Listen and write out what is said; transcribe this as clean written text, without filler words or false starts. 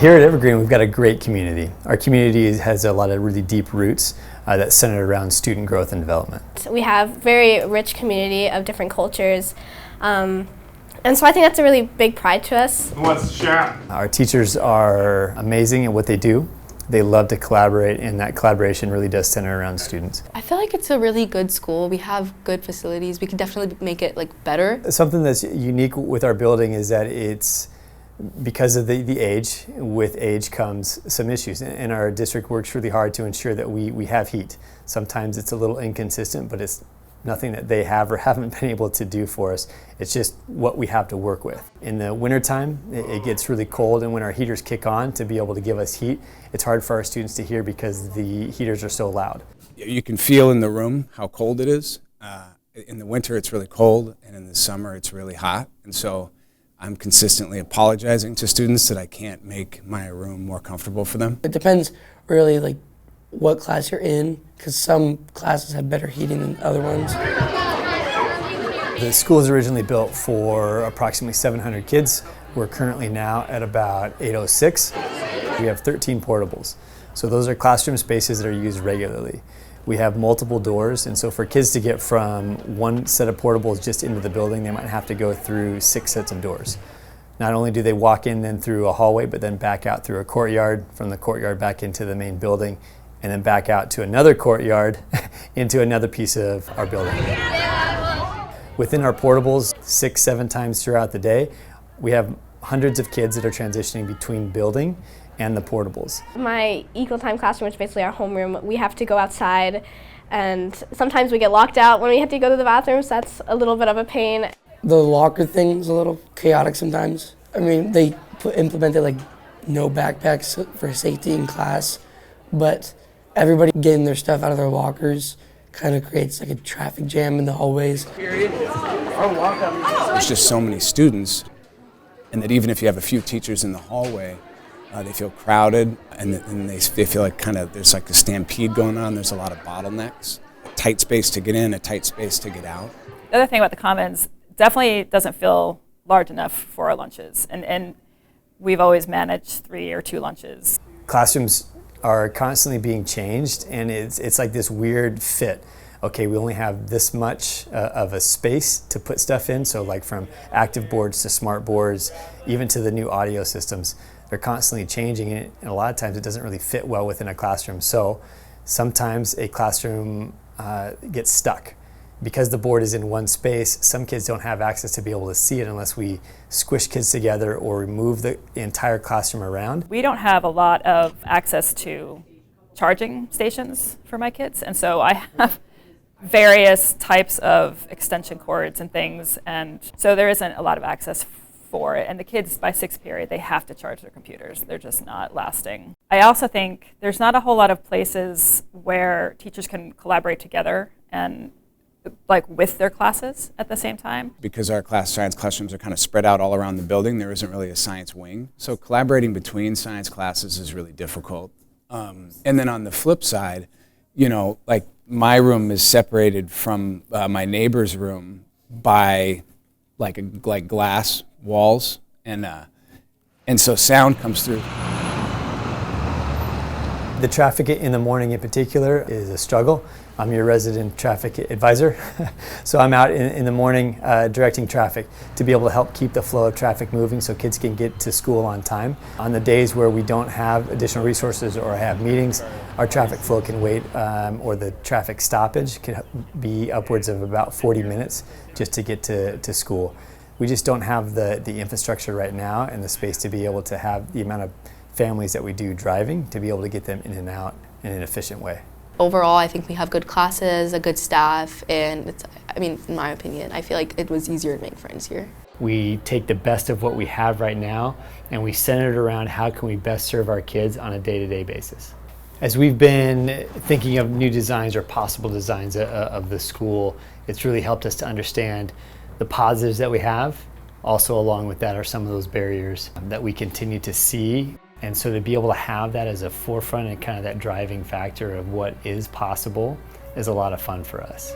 Here at Evergreen, we've got a great community. Our community has a lot of really deep roots that's centered around student growth and development. We have a very rich community of different cultures, and so I think that's a really big pride to us. Who wants to share? Our teachers are amazing at what they do. They love to collaborate, and that collaboration really does center around students. I feel like it's a really good school. We have good facilities. We can definitely make it better. Something that's unique with our building is that it's because of the age. With age comes some issues, and our district works really hard to ensure that we have heat. Sometimes it's a little inconsistent, but it's nothing that they have or haven't been able to do for us. It's just what we have to work with. In the wintertime, it gets really cold, and when our heaters kick on to be able to give us heat, it's hard for our students to hear because the heaters are so loud. You can feel in the room how cold it is. In the winter it's really cold, and in the summer it's really hot, and so I'm consistently apologizing to students that I can't make my room more comfortable for them. It depends really what class you're in, because some classes have better heating than other ones. The school was originally built for approximately 700 kids. We're currently now at about 806. We have 13 portables. So those are classroom spaces that are used regularly. We have multiple doors, and so for kids to get from one set of portables just into the building, they might have to go through 6 sets of doors. Not only do they walk in then through a hallway, but then back out through a courtyard, from the courtyard back into the main building, and then back out to another courtyard into another piece of our building. Within our portables, 6-7 times throughout the day, we have hundreds of kids that are transitioning between building and the portables. My equal time classroom, which is basically our homeroom, we have to go outside, and sometimes we get locked out when we have to go to the bathrooms. That's a little bit of a pain. The locker thing's a little chaotic sometimes. I mean, they implemented no backpacks for safety in class, but everybody getting their stuff out of their lockers kind of creates a traffic jam in the hallways. There's just so many students, and that even if you have a few teachers in the hallway, they feel crowded, and they feel like there's a stampede going on. There's a lot of bottlenecks. A tight space to get in, a tight space to get out. The other thing about the Commons, definitely doesn't feel large enough for our lunches, and we've always managed 3 or 2 lunches. Classrooms are constantly being changed, and it's like this weird fit. Okay, we only have this much of a space to put stuff in, so from active boards to smart boards, even to the new audio systems. They're constantly changing it, and a lot of times it doesn't really fit well within a classroom. So sometimes a classroom gets stuck. Because the board is in one space, some kids don't have access to be able to see it unless we squish kids together or remove the entire classroom around. We don't have a lot of access to charging stations for my kids, and so I have various types of extension cords and things, and so there isn't a lot of access for it. And the kids, by 6th period, they have to charge their computers. They're just not lasting. I also think there's not a whole lot of places where teachers can collaborate together and with their classes at the same time. Because our science classrooms are kind of spread out all around the building, there isn't really a science wing. So collaborating between science classes is really difficult. And then on the flip side, my room is separated from my neighbor's room by glass walls, and so sound comes through. The traffic in the morning in particular is a struggle. I'm your resident traffic advisor, so I'm out in the morning directing traffic to be able to help keep the flow of traffic moving so kids can get to school on time. On the days where we don't have additional resources or have meetings, our traffic flow can wait, or the traffic stoppage can be upwards of about 40 minutes just to get to school. We just don't have the infrastructure right now and the space to be able to have the amount of families that we do driving to be able to get them in and out in an efficient way. Overall, I think we have good classes, a good staff, and in my opinion, I feel like it was easier to make friends here. We take the best of what we have right now and we center it around how can we best serve our kids on a day-to-day basis. As we've been thinking of new designs or possible designs of the school, it's really helped us to understand the positives that we have. Also along with that are some of those barriers that we continue to see. And so to be able to have that as a forefront and kind of that driving factor of what is possible is a lot of fun for us.